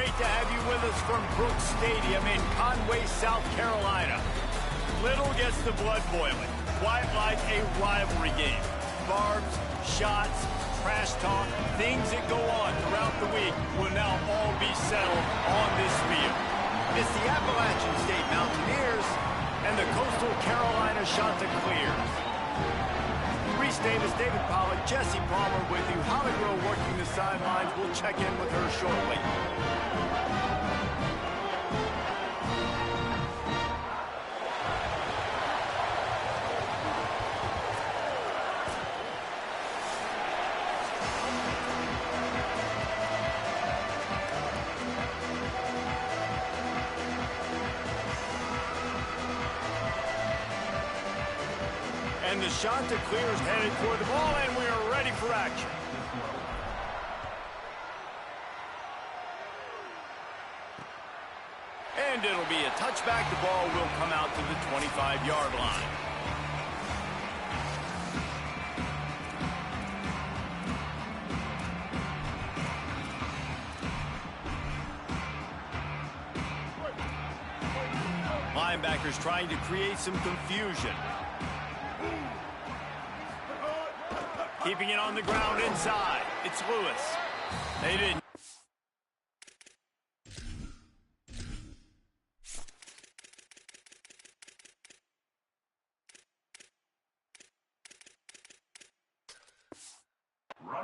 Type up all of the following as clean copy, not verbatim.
great to have you with us from Brooks Stadium in Conway, South Carolina. Little gets the blood boiling, quite like a rivalry game. Barbs, shots, trash talk, things that go on throughout the week will now all be settled on this field. It's the Appalachian State Mountaineers and the Coastal Carolina Chanticleers. Reese Davis, David Pollack, Jesse Palmer with you. Holly Rowe working the sidelines. We'll check in with her shortly. And the Chanticleers headed toward the ball, and we are ready for action. And it'll be a touchback. The ball will come out to the 25-yard line. Linebackers trying to create some confusion. Keeping it on the ground inside. It's Lewis. They didn't.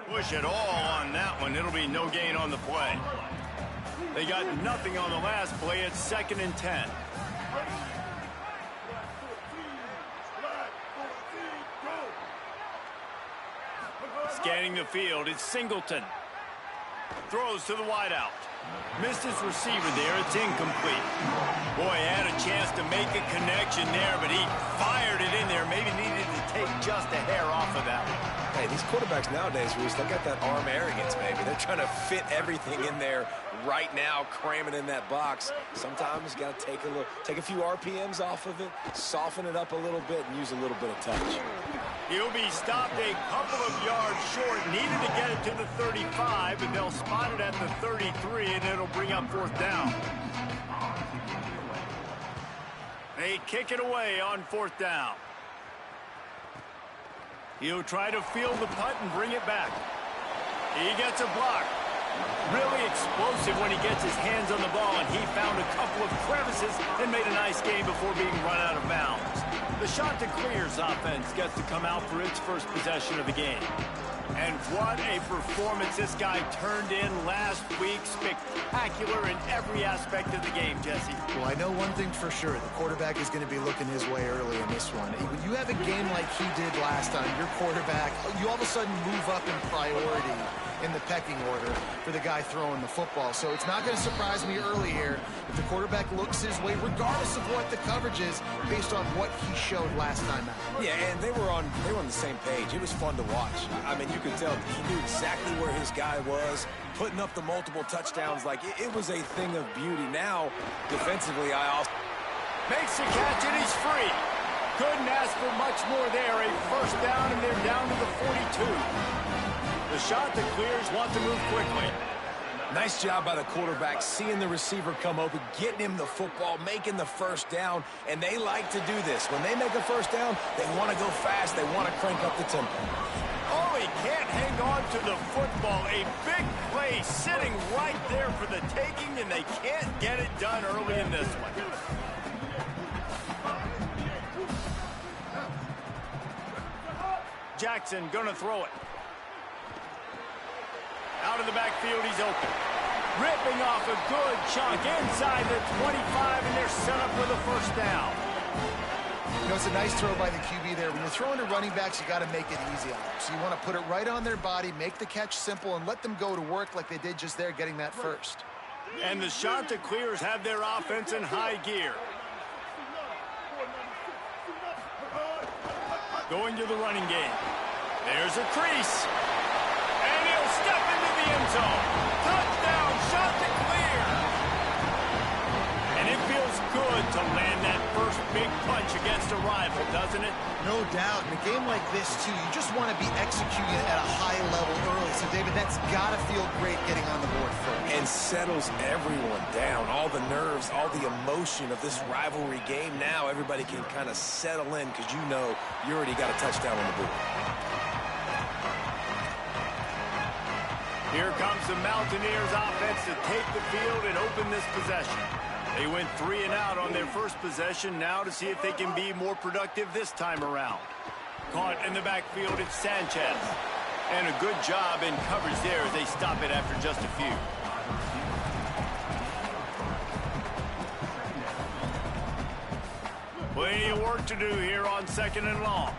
Push it all on that one. It'll be no gain on the play. They got nothing on the last play. It's 2nd and 10. Scanning the field, it's Singleton. Throws to the wideout. Missed his receiver there, it's incomplete. Boy, had a chance to make a connection there, but he fired it in there. Maybe needed to take just a hair off of that one. Hey, these quarterbacks nowadays, Reese, they got that arm arrogance, maybe. They're trying to fit everything in there right now, cramming in that box. Sometimes you got to take a few RPMs off of it, soften it up a little bit, and use a little bit of touch. He'll be stopped a couple of yards short. Needed to get it to the 35, but they'll spot it at the 33, and it'll bring up 4th down. They kick it away on 4th down. He'll try to field the punt and bring it back. He gets a block. Really explosive when he gets his hands on the ball, and he found a couple of crevices and made a nice game before being run out of bounds. The Chanticleers offense gets to come out for its first possession of the game. And what a performance this guy turned in last week. Spectacular in every aspect of the game, Jesse. Well, I know one thing for sure. The quarterback is going to be looking his way early in this one. When you have a game like he did last time, your quarterback, you all of a sudden move up in priority in the pecking order for the guy throwing the football. So it's not going to surprise me early here if the quarterback looks his way, regardless of what the coverage is, based on what he showed last time out. Yeah, and they were on the same page. It was fun to watch. I mean, you could tell he knew exactly where his guy was, putting up the multiple touchdowns. Like, it was a thing of beauty. Now, defensively, I also... Makes the catch, and he's free. Couldn't ask for much more there. A 1st down, and they're down to the 42. The Chanticleers want to move quickly. Nice job by the quarterback, seeing the receiver come open, getting him the football, making the 1st down, and they like to do this. When they make a 1st down, they want to go fast. They want to crank up the tempo. Oh, he can't hang on to the football. A big play sitting right there for the taking, and they can't get it done early in this one. Jackson gonna throw it. Out of the backfield, he's open. Ripping off a good chunk inside the 25, and they're set up with a 1st down. You know, it's a nice throw by the QB there. When you're throwing to running backs, you got to make it easy on them. So you want to put it right on their body, make the catch simple, and let them go to work like they did just there, getting that 1st. And the Chanticleers have their offense in high gear. Going to the running game. There's a crease. And he'll step into the end zone. Touchdown, Chanticleer. And it feels good to land that first big punch against a rival, doesn't it? No doubt. In a game like this, too, you just want to be executing at a high level early. So, David, that's got to feel great getting on the board first. And settles everyone down. All the nerves, all the emotion of this rivalry game. Now everybody can kind of settle in because you know you already got a touchdown on the board. Here comes the Mountaineers offense to take the field and open this possession. They went 3 and out on their first possession. Now to see if they can be more productive this time around. Caught in the backfield, it's Sanchez. And a good job in coverage there as they stop it after just a few. Plenty of work to do here on 2nd and long.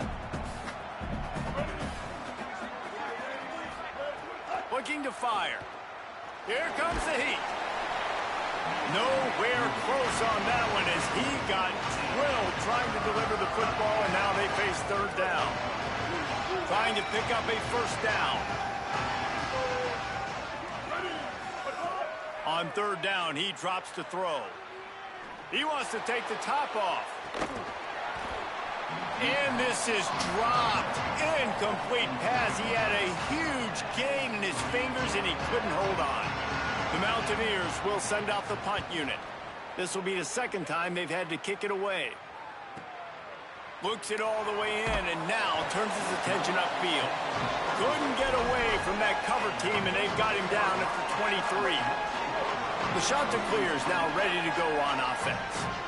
Looking to fire. Here comes the heat. Nowhere close on that one as he got drilled trying to deliver the football, and now they face 3rd down. Trying to pick up a 1st down. On 3rd down, he drops to throw. He wants to take the top off. And this is dropped. Incomplete pass. He had a huge gain in his fingers, and he couldn't hold on. The Mountaineers will send out the punt unit. This will be the 2nd time they've had to kick it away. Looks it all the way in, and now turns his attention upfield. Couldn't get away from that cover team, and they've got him down at the 23. The shot to clear is now ready to go on offense.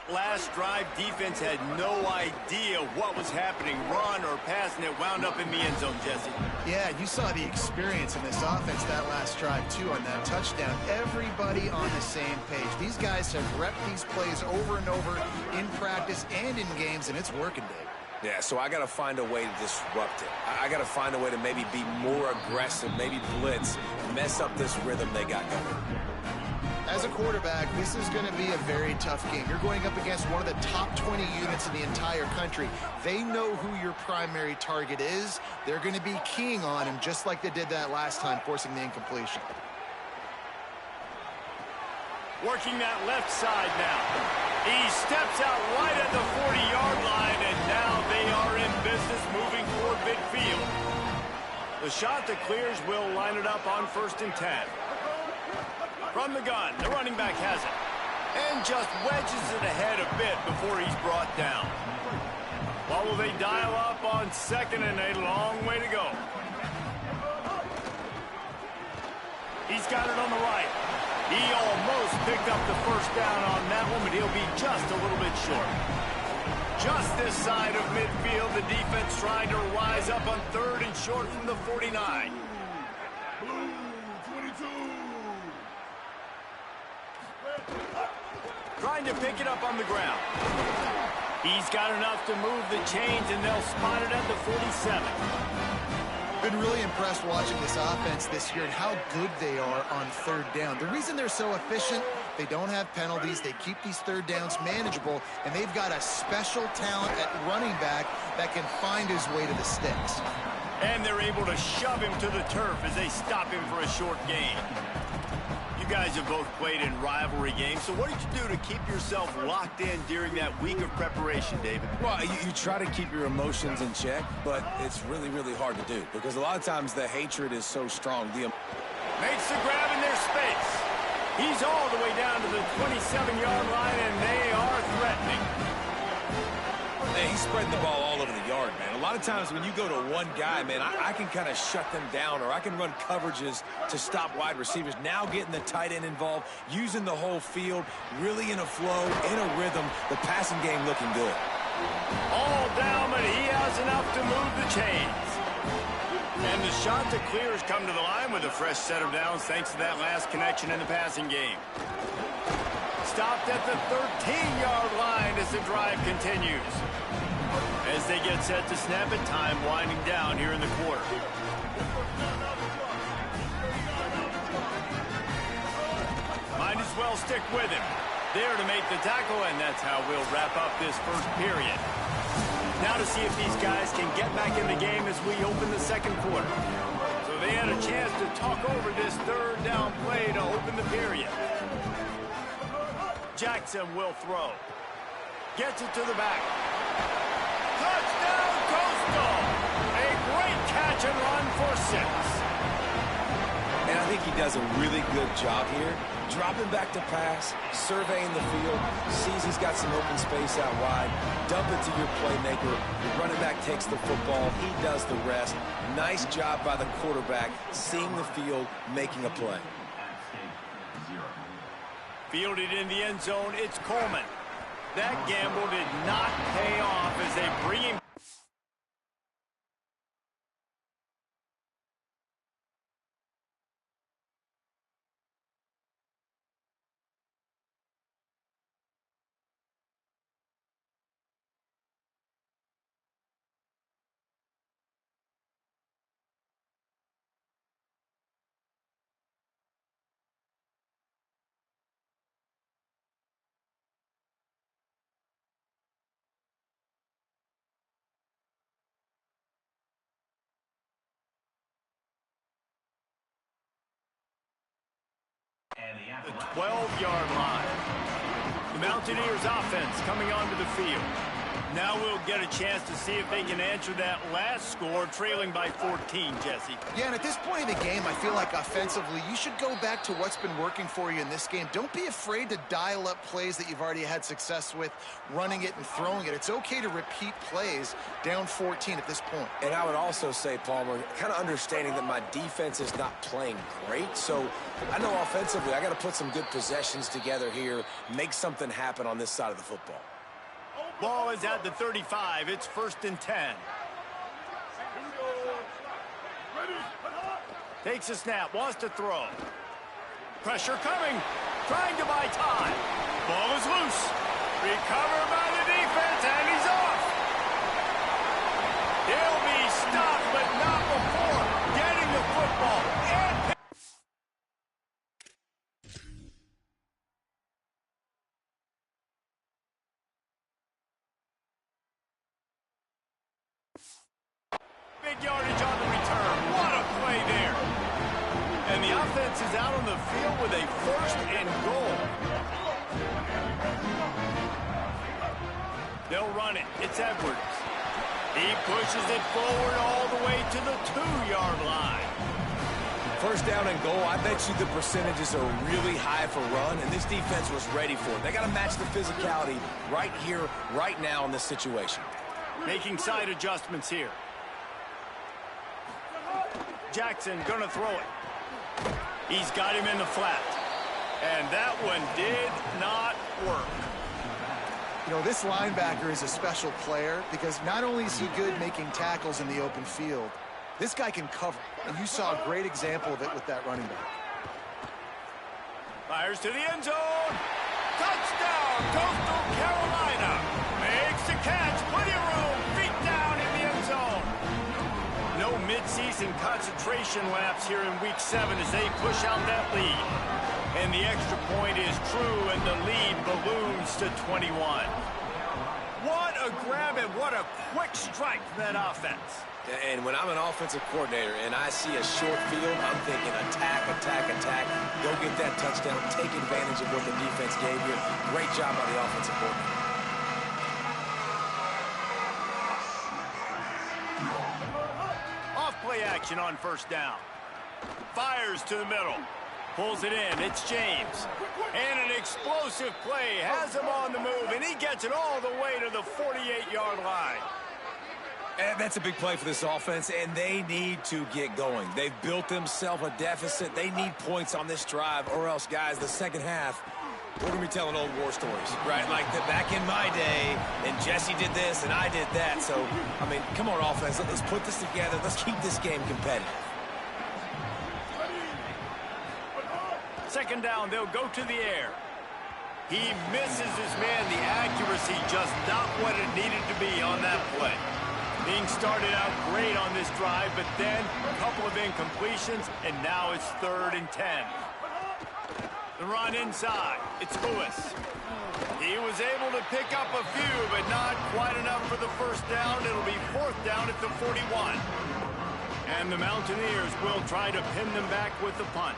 Last drive, defense had no idea what was happening. Run or pass, and it wound up in the end zone, Jesse. Yeah, you saw the experience in this offense that last drive, too, on that touchdown. Everybody on the same page. These guys have repped these plays over and over in practice and in games, and it's working, Dave. Yeah, so I got to find a way to disrupt it. I got to find a way to maybe be more aggressive, maybe blitz, mess up this rhythm they got going. As a quarterback, this is going to be a very tough game. You're going up against one of the top 20 units in the entire country. They know who your primary target is. They're going to be keying on him just like they did that last time, forcing the incompletion. Working that left side now. He steps out right at the 40-yard line, and now they are in business moving toward midfield. The shot that clears will line it up on 1st and 10. From the gun, the running back has it. And just wedges it ahead a bit before he's brought down. What will they dial up on 2nd and a long way to go? He's got it on the right. He almost picked up the 1st down on that one, but he'll be just a little bit short. Just this side of midfield, the defense trying to rise up on 3rd and short from the 49. Trying to pick it up on the ground. He's got enough to move the chains, and they'll spot it at the 47. Been really impressed watching this offense this year and how good they are on 3rd down. The reason they're so efficient, they don't have penalties, they keep these 3rd downs manageable, and they've got a special talent at running back that can find his way to the sticks. And they're able to shove him to the turf as they stop him for a short gain. You guys have both played in rivalry games, so what did you do to keep yourself locked in during that week of preparation, David? Well, you try to keep your emotions in check, but it's really, really hard to do because a lot of times the hatred is so strong. Makes the grab in their space. He's all the way down to the 27-yard line, and they are threatening. Hey, he's spreading the ball all over the yard, man. A lot of times when you go to one guy, man, I can kind of shut them down, or I can run coverages to stop wide receivers. Now getting the tight end involved, using the whole field, really in a flow, in a rhythm, the passing game looking good. All down, but he has enough to move the chains. And the shot to clear has come to the line with a fresh set of downs thanks to that last connection in the passing game. Stopped at the 13-yard line as the drive continues. As they get set to snap it, time winding down here in the quarter. Might as well stick with him. There to make the tackle, and that's how we'll wrap up this first period. Now to see if these guys can get back in the game as we open the second quarter. So they had a chance to talk over this third down play to open the period. Jackson will throw. Gets it to the back. Touchdown, Coastal! A great catch and run for 6. And I think he does a really good job here. Dropping back to pass, surveying the field, sees he's got some open space out wide, dump it to your playmaker. The running back takes the football. He does the rest. Nice job by the quarterback, seeing the field, making a play. Fielded in the end zone, it's Coleman. That gamble did not pay off as they bring him. The 12-yard line. The Mountaineers offense coming onto the field. Now we'll get a chance to see if they can answer that last score, trailing by 14, Jesse. Yeah, and at this point in the game, I feel like offensively, you should go back to what's been working for you in this game. Don't be afraid to dial up plays that you've already had success with, running it and throwing it. It's okay to repeat plays down 14 at this point. And I would also say, Palmer, kind of understanding that my defense is not playing great. So I know offensively, I got to put some good possessions together here, make something happen on this side of the football. Ball is at the 35. It's 1st and 10. Takes a snap, wants to throw. Pressure coming, trying to buy time. Ball is loose. Recovered by the defense, and he's off. He'll be stopped, but not before getting the football. And big yardage on the return. What a play there. And the offense is out on the field with a 1st and goal. They'll run it. It's Edwards. He pushes it forward all the way to the 2-yard line. 1st down and goal, I bet you the percentages are really high for run, and this defense was ready for it. They got to match the physicality right here, right now in this situation. Making side adjustments here. Jackson gonna throw it. He's got him in the flat. And that one did not work. You know, this linebacker is a special player because not only is he good making tackles in the open field, this guy can cover. And you saw a great example of it with that running back. Fires to the end zone. Touchdown, Coastal Carolina. Makes the catch. Plenty of room. Feet down in the end zone. No midseason concentration laps here in Week 7 as they push out that lead. And the extra point is true, and the lead balloons to 21. What a grab and what a quick strike from that offense. And when I'm an offensive coordinator and I see a short field, I'm thinking attack, attack, attack. Go get that touchdown. Take advantage of what the defense gave you. Great job by the offensive coordinator. Off-play action on 1st down. Fires to the middle. Pulls it in. It's James. And an explosive play. Has him on the move, and he gets it all the way to the 48-yard line. And that's a big play for this offense, and they need to get going. They've built themselves a deficit. They need points on this drive, or else, guys, the second half, We're going to be telling old war stories, right? Like back in my day, and Jesse did this, and I did that. So, I mean, come on, offense. Let's put this together. Let's keep this game competitive. Second down, they'll go to the air. He misses his man. The accuracy just not what it needed to be on that play. Being started out great on this drive, but then a couple of incompletions, and now it's 3rd and 10. The run inside. It's Lewis. He was able to pick up a few, but not quite enough for the first down. It'll be 4th down at the 41. And the Mountaineers will try to pin them back with the punt.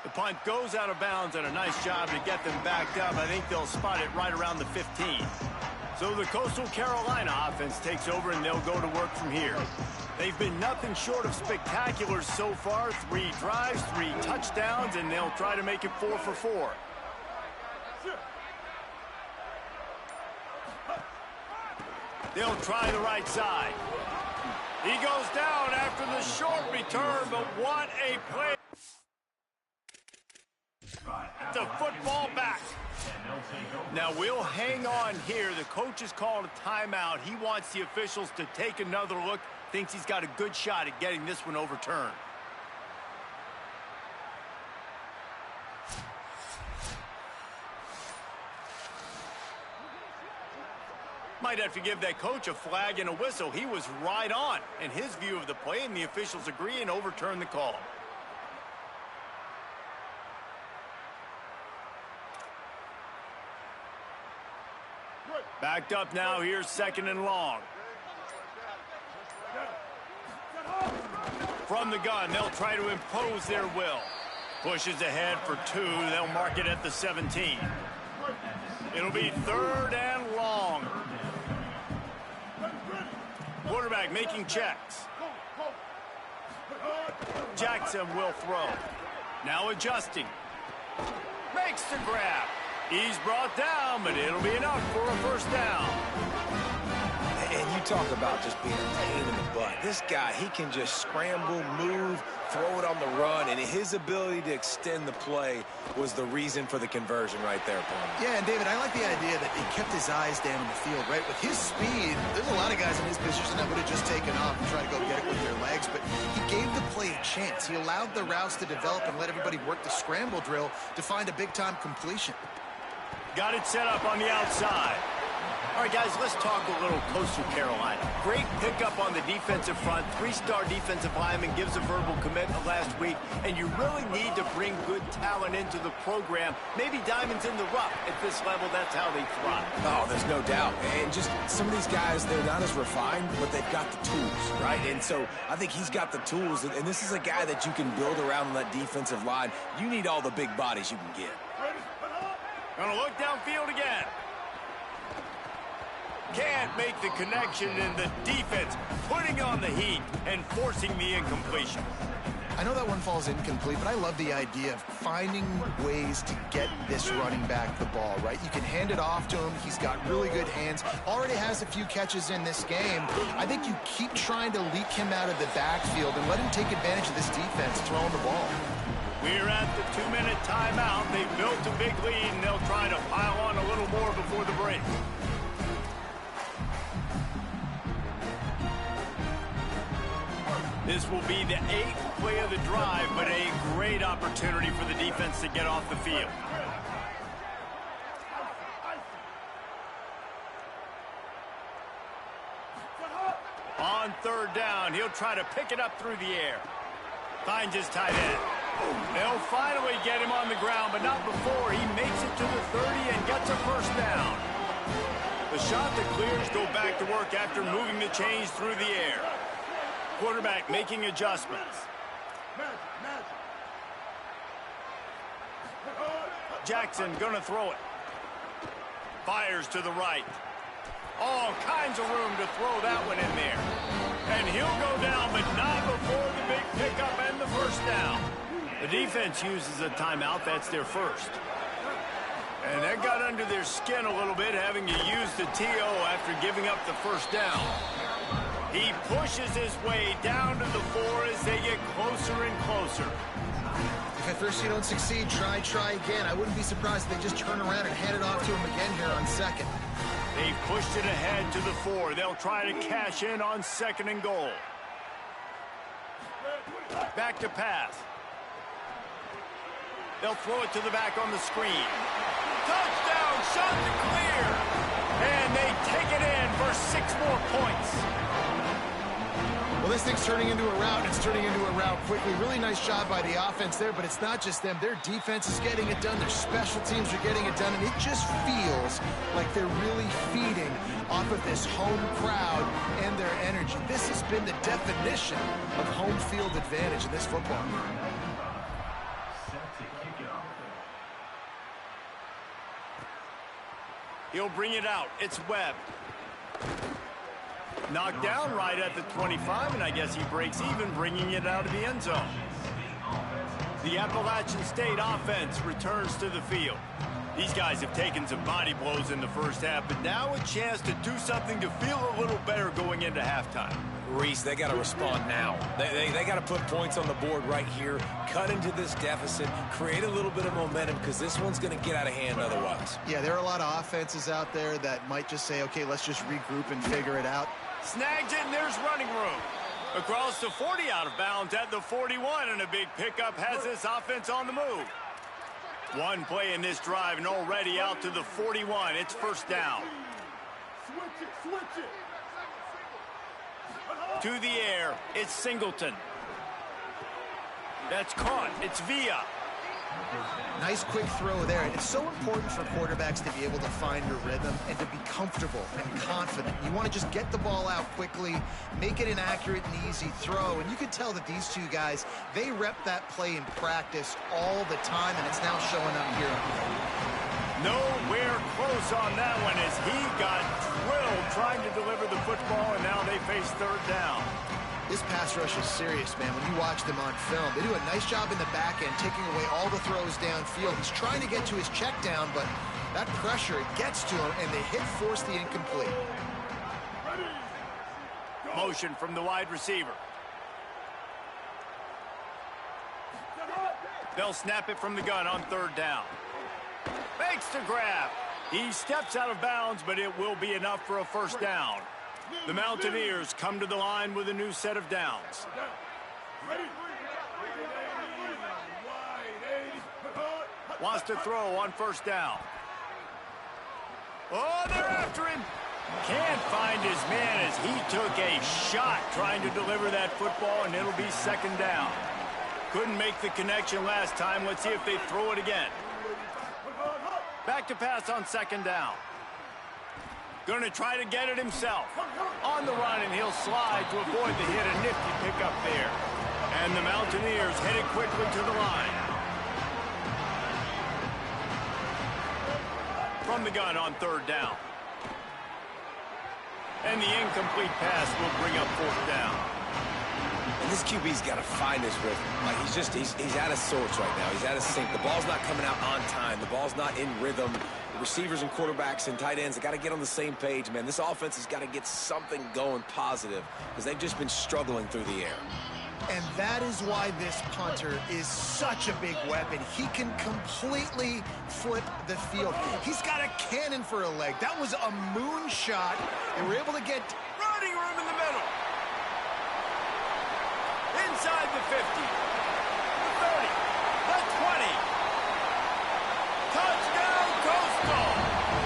The punt goes out of bounds, and a nice job to get them backed up. I think they'll spot it right around the 15. So the Coastal Carolina offense takes over, and they'll go to work from here. They've been nothing short of spectacular so far. 3 drives, 3 touchdowns, and they'll try to make it 4 for 4. They'll try the right side. He goes down after the short return, but what a play. The football back. Now we'll hang on here. The coach has called a timeout. He wants the officials to take another look. Thinks he's got a good shot at getting this one overturned. Might have to give that coach a flag and a whistle. He was right on in his view of the play, and the officials agree and overturn the call. Backed up now. Here's 2nd and long. From the gun, they'll try to impose their will. Pushes ahead for 2. They'll mark it at the 17. It'll be 3rd and long. Quarterback making checks. Jackson will throw. Now adjusting. Makes the grab. He's brought down, but it'll be enough for a 1st down. And you talk about just being a pain in the butt. This guy, he can just scramble, move, throw it on the run, and his ability to extend the play was the reason for the conversion right there, Paul. Yeah, and David, I like the idea that he kept his eyes down in the field, right? With his speed, there's a lot of guys in his position that would have just taken off and tried to go get it with their legs, but he gave the play a chance. He allowed the routes to develop and let everybody work the scramble drill to find a big-time completion. Got it set up on the outside. All right, guys, let's talk a little Coastal Carolina. Great pickup on the defensive front. 3-star defensive lineman gives a verbal commitment last week, and you really need to bring good talent into the program. Maybe diamonds in the rough. At this level, that's how they thrive. Oh, there's no doubt. And just some of these guys, they're not as refined, but they've got the tools, right? And so I think he's got the tools, and this is a guy that you can build around on that defensive line. You need all the big bodies you can get. Gonna look downfield again. Can't make the connection, in the defense putting on the heat and forcing the incompletion. I know that one falls incomplete, but I love the idea of finding ways to get this running back the ball, right? You can hand it off to him. He's got really good hands. Already has a few catches in this game. I think you keep trying to leak him out of the backfield and let him take advantage of this defense throwing the ball. We're at the 2-minute timeout. They've built a big lead, and they'll try to pile on a little more before the break. This will be the 8th play of the drive, but a great opportunity for the defense to get off the field. On 3rd down, he'll try to pick it up through the air. Finds his tight end. They'll finally get him on the ground, but not before he makes it to the 30 and gets a 1st down. The shot that clears go back to work after moving the chains through the air. Quarterback making adjustments. Jackson gonna throw it. Fires to the right. All kinds of room to throw that one in there. And he'll go down, but not before the big pickup and the 1st down. The defense uses a timeout. That's their 1st. And that got under their skin a little bit, having to use the TO after giving up the 1st down. He pushes his way down to the 4 as they get closer and closer. If at first you don't succeed, try again. I wouldn't be surprised if they just turn around and hand it off to him again here on second. They've pushed it ahead to the 4. They'll try to cash in on 2nd and goal. Back to pass. They'll throw it to the back on the screen. Touchdown, shot to clear. And they take it in for 6 more points. Well, this thing's turning into a rout, and it's turning into a rout quickly. Really nice job by the offense there, but it's not just them. Their defense is getting it done. Their special teams are getting it done, and it just feels like they're really feeding off of this home crowd and their energy. This has been the definition of home field advantage in this football game. He'll bring it out. It's Webb. Knocked down right at the 25, and I guess he breaks even, bringing it out of the end zone. The Appalachian State offense returns to the field. These guys have taken some body blows in the first half, but now a chance to do something to feel a little better going into halftime. Reese, they got to respond now. They got to put points on the board right here, cut into this deficit, create a little bit of momentum, because this one's going to get out of hand otherwise. Yeah, there are a lot of offenses out there that might just say, okay, let's just regroup and figure it out. Snags it, and there's running room. Across the 40, out of bounds at the 41, and a big pickup has this offense on the move. One play in this drive, and already out to the 41. It's 1st down. Switch it. To the air, it's Singleton. That's caught. It's Villa. Nice quick throw there. It's so important for quarterbacks to be able to find a rhythm and to be comfortable and confident. You want to just get the ball out quickly, make it an accurate and easy throw. And you can tell that these two guys, they rep that play in practice all the time, and it's now showing up here. Nowhere close on that one as he got drilled trying to deliver the football, and now they face 3rd down. This pass rush is serious, man. When you watch them on film, they do a nice job in the back end, taking away all the throws downfield. He's trying to get to his check down, but that pressure, it gets to him, and they force the incomplete. Motion from the wide receiver. They'll snap it from the gun on 3rd down. Makes the grab. He steps out of bounds, but it will be enough for a 1st down. The Mountaineers come to the line with a new set of downs. Wants to throw on 1st down. Oh, they're after him. Can't find his man as he took a shot trying to deliver that football, and it'll be 2nd down. Couldn't make the connection last time. Let's see if they throw it again. Back to pass on 2nd down. Going to try to get it himself. On the run, and he'll slide to avoid the hit. A nifty pickup there. And the Mountaineers headed quickly to the line. From the gun on 3rd down. And the incomplete pass will bring up 4th down. And this QB's got to find his rhythm. Like he's out of sorts right now. He's out of sync. The ball's not coming out on time. The ball's not in rhythm. The receivers and quarterbacks and tight ends have got to get on the same page, man. This offense has got to get something going positive because they've just been struggling through the air. And that is why this punter is such a big weapon. He can completely flip the field. He's got a cannon for a leg. That was a moonshot. They were able to get running room in the middle. Inside the 50, the 30, the 20. Touchdown, Coastal.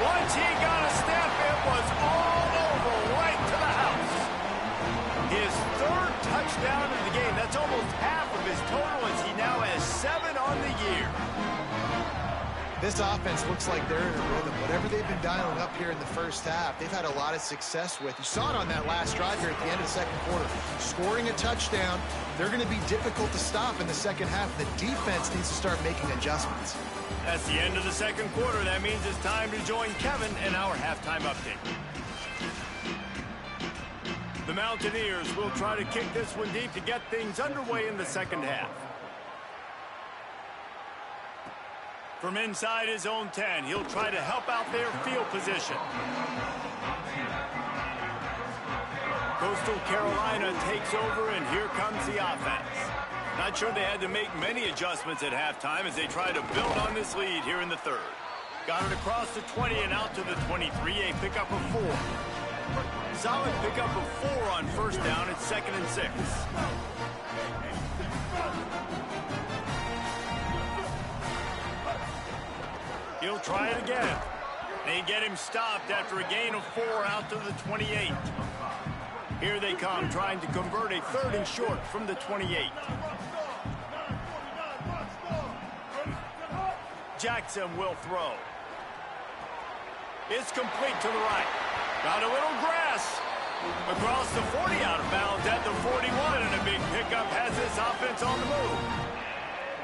Once he got a step, it was all over, right to the house. His 3rd touchdown of the game. That's almost half of his total as he now has 7 on the year. This offense looks like they're in a rhythm. Whatever they've been dialing up here in the first half, they've had a lot of success with. You saw it on that last drive here at the end of the 2nd quarter. Scoring a touchdown, they're going to be difficult to stop in the 2nd half. The defense needs to start making adjustments. That's the end of the 2nd quarter. That means it's time to join Kevin in our halftime update. The Mountaineers will try to kick this one deep to get things underway in the 2nd half. From inside his own 10, he'll try to help out their field position. Coastal Carolina takes over, and here comes the offense. Not sure they had to make many adjustments at halftime as they try to build on this lead here in the third. Got it across the 20 and out to the 23, a pickup of 4. Solid pickup of 4 on first down at 2nd and 6. He'll try it again. They get him stopped after a gain of 4 out to the 28. Here they come, trying to convert a 3rd and short from the 28. Jackson will throw. It's complete to the right. Got a little grass. Across the 40, out of bounds at the 41, and a big pickup has this offense on the move.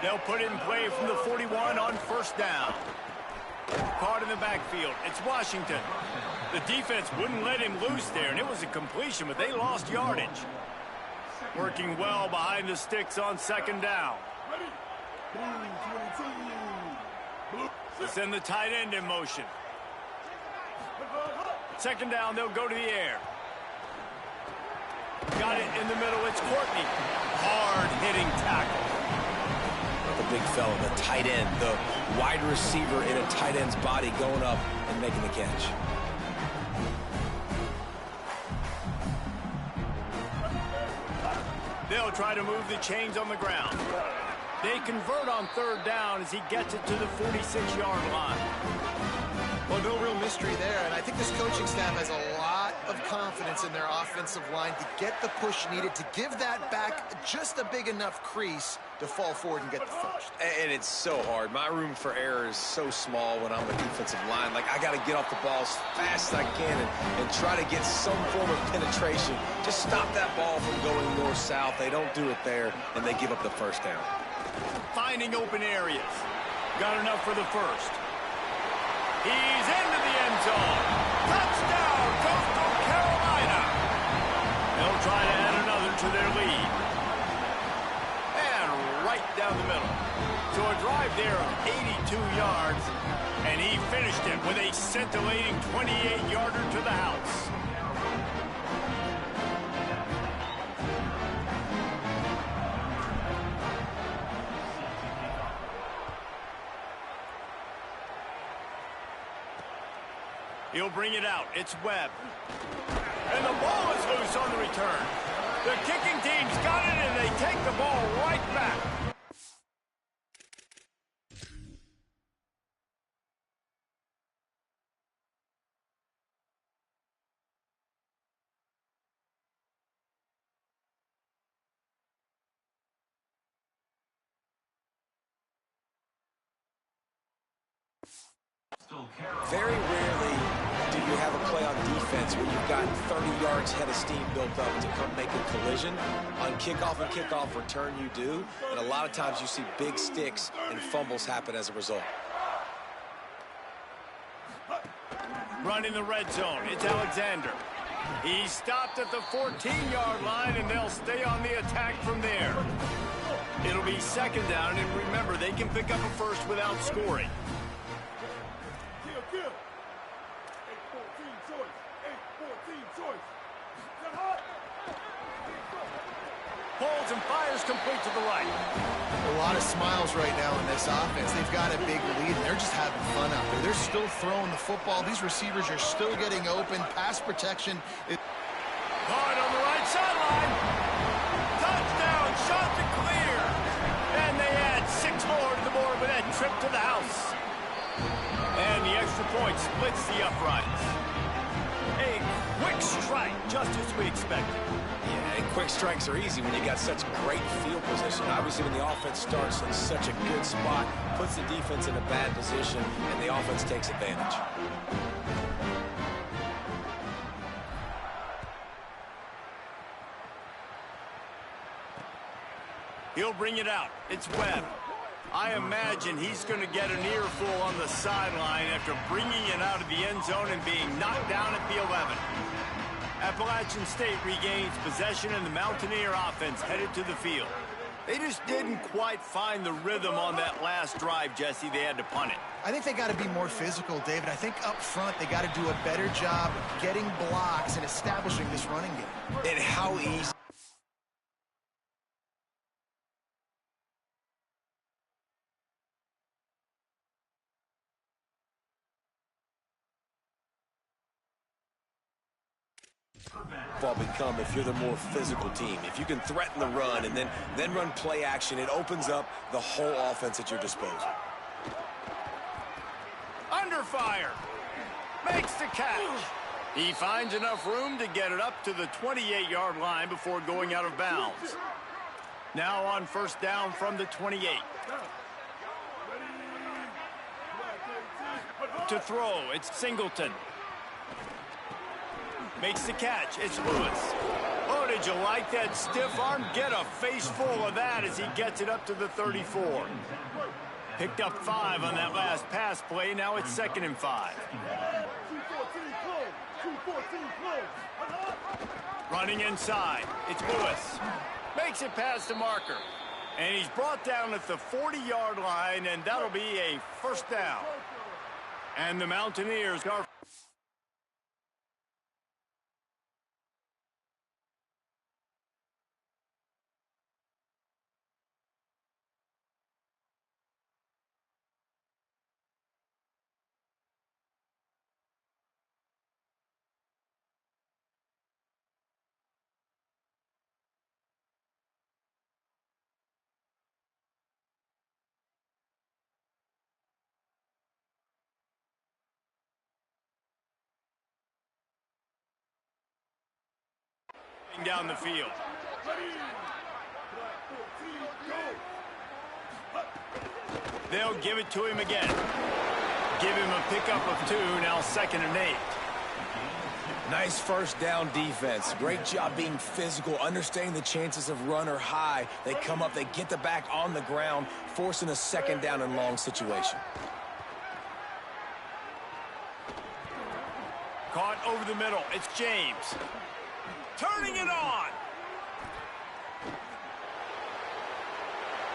They'll put it in play from the 41 on first down. Caught in the backfield. It's Washington. The defense wouldn't let him loose there, and it was a completion, but they lost yardage. Working well behind the sticks on 2nd down. Send the tight end in motion. 2nd down, they'll go to the air. Got it in the middle. It's Courtney. Hard-hitting tackle. The big fella, the tight end, the wide receiver in a tight end's body going up and making the catch. They'll try to move the chains on the ground. They convert on 3rd down as he gets it to the 46-yard line. Well, no real mystery there, and I think this coaching staff has a lot of confidence in their offensive line to get the push needed to give that back just a big enough crease to fall forward and get the first. And it's so hard. My room for error is so small when I'm a defensive line. Like, I got to get off the ball as fast as I can and try to get some form of penetration. Just stop that ball from going north-south. They don't do it there, and they give up the first down. Finding open areas. Got enough for the first. He's into the end zone. Touchdown, Coastal Carolina. They'll try to add another to their lead. And right down the middle. So a drive there of 82 yards, and he finished it with a scintillating 28-yarder to the house. He'll bring it out. It's Webb. And the ball is loose on the return. The kicking team's got it, and they take the ball right back. Very rarely do you have a play on defense where you've got 30 yards head of steam built up to come make a collision. On kickoff and kickoff return you do, and a lot of times you see big sticks and fumbles happen as a result. Running the red zone, it's Alexander. He's stopped at the 14-yard line, and they'll stay on the attack from there. It'll be 2nd down, and remember, they can pick up a first without scoring. Pulls and fires complete to the right. A lot of smiles right now in this offense. They've got a big lead, and they're just having fun out there. They're still throwing the football. These receivers are still getting open. Pass protection is... Caught on the right sideline. Touchdown, shot to clear. And they add 6 more to the board with that trip to the house. And the extra point splits the uprights. A quick strike, just as we expected. Yeah, and quick strikes are easy when you got such great field position. Obviously, when the offense starts in such a good spot, puts the defense in a bad position, and the offense takes advantage. He'll bring it out. It's Webb. I imagine he's going to get an earful on the sideline after bringing it out of the end zone and being knocked down at the 11. Appalachian State regains possession, and the Mountaineer offense headed to the field. They just didn't quite find the rhythm on that last drive, Jesse. They had to punt it. I think they got to be more physical, David. I think up front they got to do a better job getting blocks and establishing this running game. And how easy football become if you're the more physical team. If you can threaten the run and then run play action, it opens up the whole offense at your disposal. Under fire. Makes the catch. He finds enough room to get it up to the 28-yard line before going out of bounds. Now on first down from the 28. To throw, it's Singleton. Makes the catch, it's Lewis. Oh, did you like that stiff arm? Get a face full of that as he gets it up to the 34. Picked up 5 on that last pass play. Now it's 2nd and 5. Running inside, it's Lewis. Makes it past the marker. And he's brought down at the 40-yard line, and that'll be a first down. And the Mountaineers are... down the field. They'll give it to him again. Give him a pickup of 2, now 2nd and 8. Nice first down defense. Great job being physical, understanding the chances of run or high. They come up, they get the back on the ground, forcing a 2nd down and long situation. Caught over the middle. It's James. Turning it on.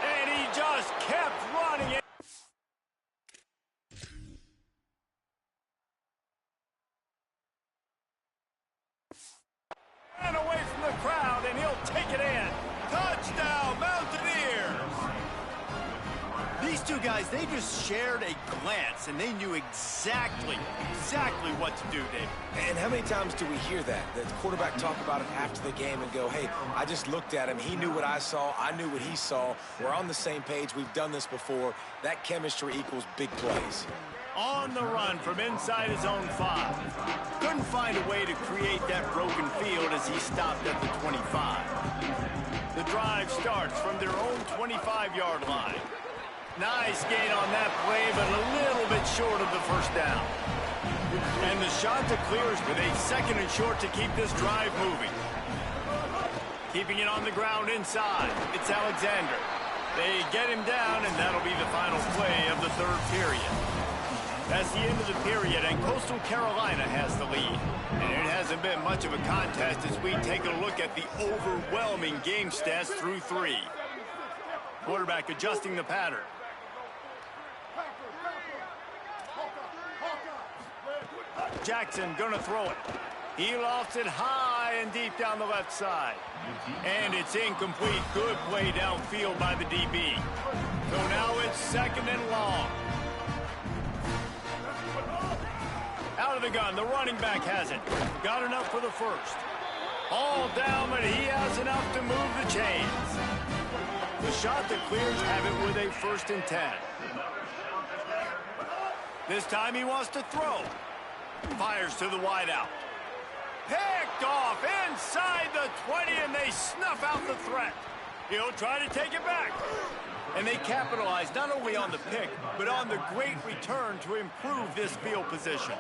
And he just kept running it. And away from the crowd, and he'll take it in. Touchdown, Mountaineers! These two guys, they just shared a glance, and they knew exactly what to do, Dave. And how many times do we hear that? The quarterback talk about it after the game and go, hey, I just looked at him. He knew what I saw. I knew what he saw. We're on the same page. We've done this before. That chemistry equals big plays. On the run from inside his own 5. Couldn't find a way to create that broken field as he stopped at the 25. The drive starts from their own 25-yard line. Nice gain on that play, but a little bit short of the first down. And the shot to clears with a 2nd and short to keep this drive moving. Keeping it on the ground inside. It's Alexander. They get him down, and that'll be the final play of the 3rd period. That's the end of the period, and Coastal Carolina has the lead. And it hasn't been much of a contest as we take a look at the overwhelming game stats through 3. Quarterback adjusting the pattern. Jackson gonna throw it. He lofts it high and deep down the left side. And it's incomplete. Good play downfield by the DB. So now it's 2nd and long. Out of the gun, the running back has it. Got enough for the first. All down, but he has enough to move the chains. The shot that clears have it with a 1st and 10. This time he wants to throw. Fires to the wideout. Picked off inside the 20, and they snuff out the threat. He'll try to take it back. And they capitalize not only on the pick, but on the great return to improve this field position.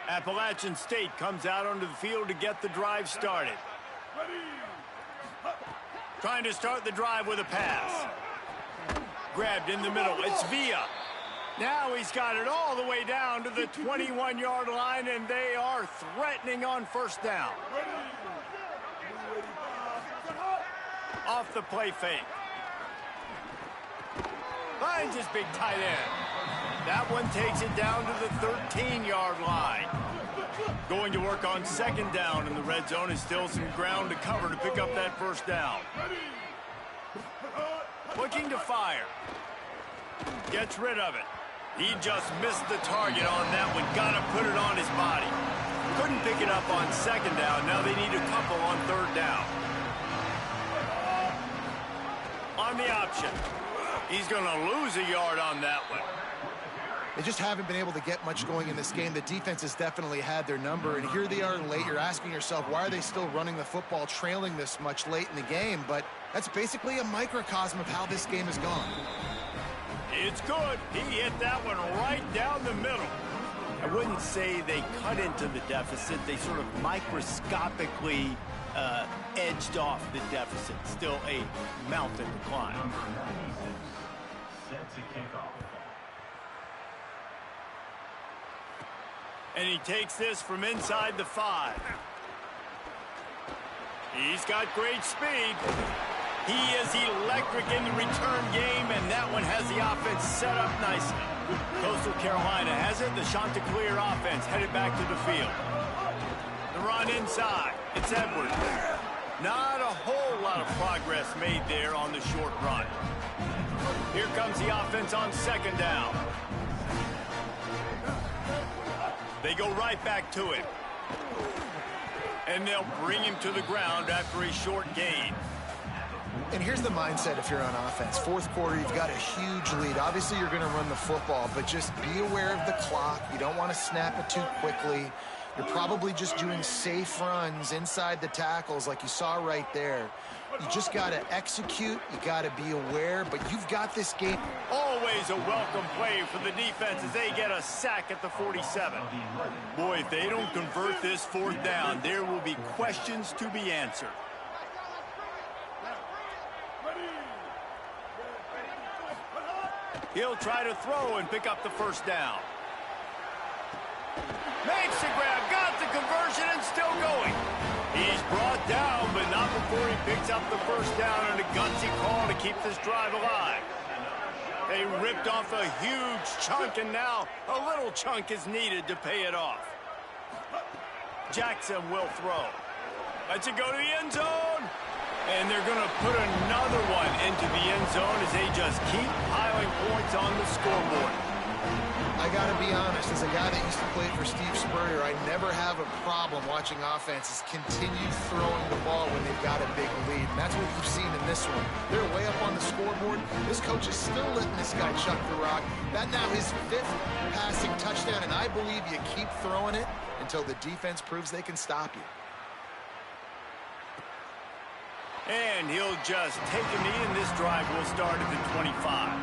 Appalachian State comes out onto the field to get the drive started. Trying to start the drive with a pass. Grabbed in the middle. It's Villa. Now he's got it all the way down to the 21-yard line, and they are threatening on first down. Off the play fake. Finds his big tight end. That one takes it down to the 13-yard line. Going to work on 2nd down, and the red zone is still some ground to cover to pick up that first down. Looking to fire. Gets rid of it. He just missed the target on that one. Got to put it on his body. couldn't pick it up on second down. Now they need a couple on third down. On the option. He's going to lose a yard on that one. They just haven't been able to get much going in this game. The defense has definitely had their number, and here they are late. You're asking yourself, why are they still running the football, trailing this much late in the game? But that's basically a microcosm of how this game has gone. It's good. He hit that one right down the middle. I wouldn't say they cut into the deficit. They sort of microscopically edged off the deficit. Still a mountain to climb. Set to kick off. And he takes this from inside the 5. He's got great speed. He is electric in the return game, and that one has the offense set up nicely. Coastal Carolina has it. The Chanticleer offense headed back to the field. The run inside. It's Edwards. Not a whole lot of progress made there on the short run. Here comes the offense on second down. They go right back to it. And they'll bring him to the ground after a short gain. And here's the mindset if you're on offense. Fourth quarter, you've got a huge lead. Obviously, you're going to run the football, but just be aware of the clock. You don't want to snap it too quickly. You're probably just doing safe runs inside the tackles like you saw right there. You just got to execute. You got to be aware, but you've got this game. Always a welcome play for the defense as they get a sack at the 47. Boy, if they don't convert this fourth down, there will be questions to be answered. He'll try to throw and pick up the first down. Makes the grab, got the conversion, and still going. He's brought down, but not before he picks up the first down and a gutsy call to keep this drive alive. They ripped off a huge chunk, and now a little chunk is needed to pay it off. Jackson will throw. Lets it go to the end zone. And they're going to put another one into the end zone as they just keep piling points on the scoreboard. I got to be honest, as a guy that used to play for Steve Spurrier, I never have a problem watching offenses continue throwing the ball when they've got a big lead. And that's what we've seen in this one. They're way up on the scoreboard. This coach is still letting this guy chuck the rock. That now his 5th passing touchdown, and I believe you keep throwing it until the defense proves they can stop you. And he'll just take a knee, and this drive will start at the 25.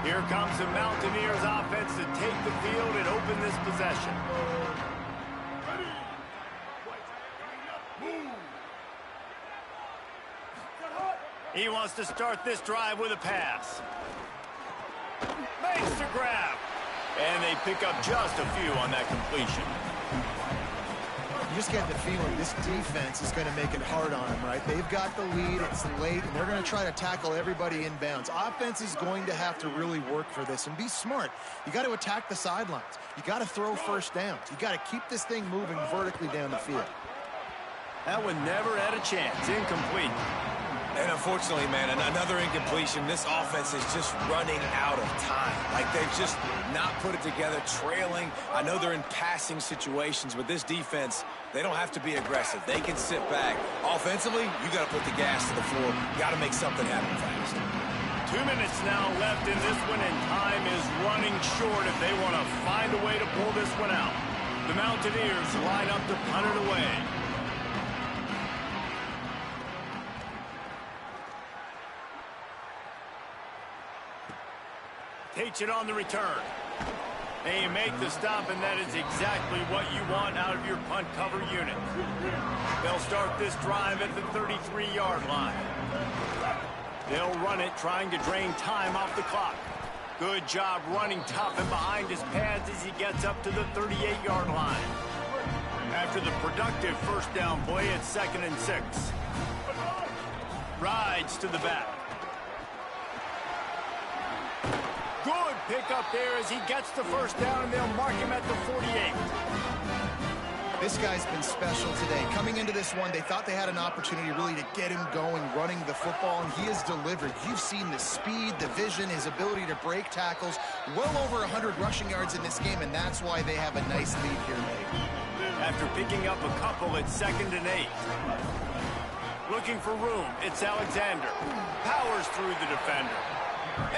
Here comes the Mountaineers offense to take the field and open this possession. He wants to start this drive with a pass. Makes the grab. And they pick up just a few on that completion. You just get the feeling this defense is going to make it hard on them, right? They've got the lead, it's late, and they're going to try to tackle everybody inbounds. Offense is going to have to really work for this and be smart. You got to attack the sidelines. You got to throw first downs. You got to keep this thing moving vertically down the field. That one never had a chance. Incomplete. And unfortunately, man, another incompletion. This offense is just running out of time. Like, they've just not put it together, trailing. I know they're in passing situations, but this defense, they don't have to be aggressive. They can sit back. Offensively, you got to put the gas to the floor. You got to make something happen fast. 2 minutes now left in this one, and time is running short if they want to find a way to pull this one out. The Mountaineers line up to punt it away. Takes it on the return. They make the stop, and that is exactly what you want out of your punt cover unit. They'll start this drive at the 33-yard line. They'll run it, trying to drain time off the clock. Good job running tough and behind his pads as he gets up to the 38-yard line. After the productive first down play, it's 2nd and 6. Rides to the back. Good pick up there as he gets the first down, and they'll mark him at the 48. This guy's been special today. Coming into this one, they thought they had an opportunity really to get him going, running the football, and he has delivered. You've seen the speed, the vision, his ability to break tackles. Well over 100 rushing yards in this game, and that's why they have a nice lead here, Nate. After picking up a couple at 2nd and 8. Looking for room, it's Alexander. Powers through the defender.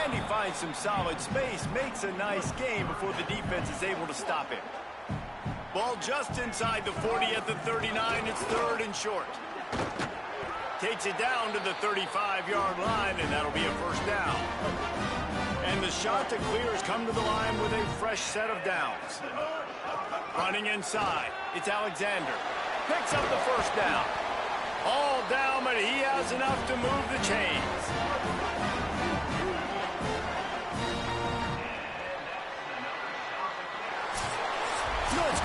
And he finds some solid space, makes a nice game before the defense is able to stop him. Ball just inside the 40 at the 39. It's 3rd and short. Takes it down to the 35-yard line, and that'll be a 1st down. And the shot to clear has come to the line with a fresh set of downs. Running inside, it's Alexander. Picks up the 1st down. All down, but he has enough to move the chains.